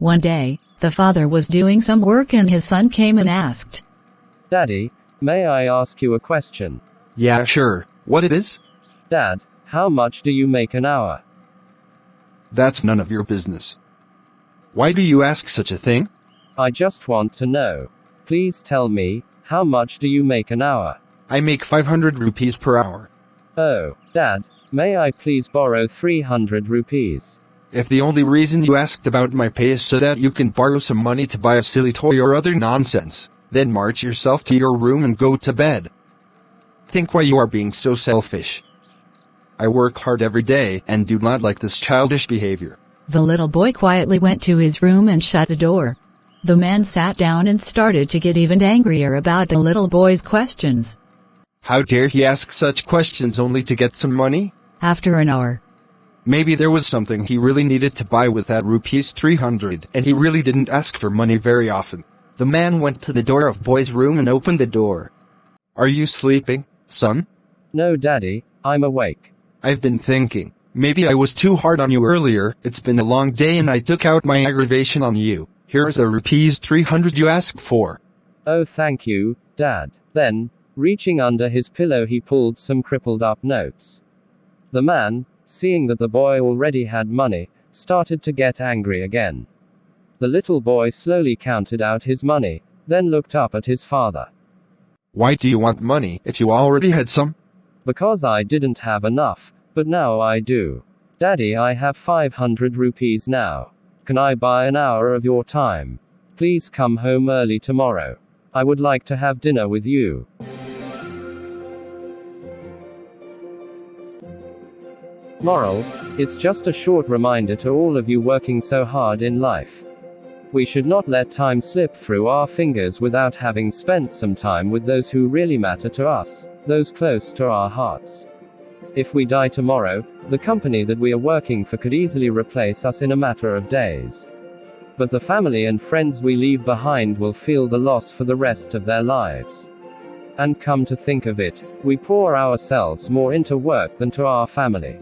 One day, the father was doing some work and his son came and asked, Daddy, may I ask you a question? Yeah, sure. What it is? Dad, how much do you make an hour? That's none of your business. Why do you ask such a thing? I just want to know. Please tell me, how much do you make an hour? I make 500 rupees per hour. Oh, Dad, may I please borrow 300 rupees? If the only reason you asked about my pay is so that you can borrow some money to buy a silly toy or other nonsense, then march yourself to your room and go to bed. Think why you are being so selfish. I work hard every day and do not like this childish behavior. The little boy quietly went to his room and shut the door. The man sat down and started to get even angrier about the little boy's questions. How dare he ask such questions only to get some money? After an hour, Maybe there was something he really needed to buy with that rupees 300, and he really didn't ask for money very often. The man went to the door of boy's room and opened the door. Are you sleeping, son? No, Daddy, I'm awake. I've been thinking. Maybe I was too hard on you earlier. It's been a long day and I took out my aggravation on you. Here's the rupees 300 you asked for. Oh, thank you, Dad. Then, reaching under his pillow, he pulled some crippled up notes. The man, seeing that the boy already had money, started to get angry again. The little boy slowly counted out his money, then looked up at his father. Why do you want money if you already had some? Because I didn't have enough, but now I do. Daddy, I have 500 rupees now. Can I buy an hour of your time? Please come home early tomorrow. I would like to have dinner with you. Moral: it's just a short reminder to all of you working so hard in life. We should not let time slip through our fingers without having spent some time with those who really matter to us, those close to our hearts. If we die tomorrow, the company that we are working for could easily replace us in a matter of days. But the family and friends we leave behind will feel the loss for the rest of their lives. And come to think of it, we pour ourselves more into work than to our family.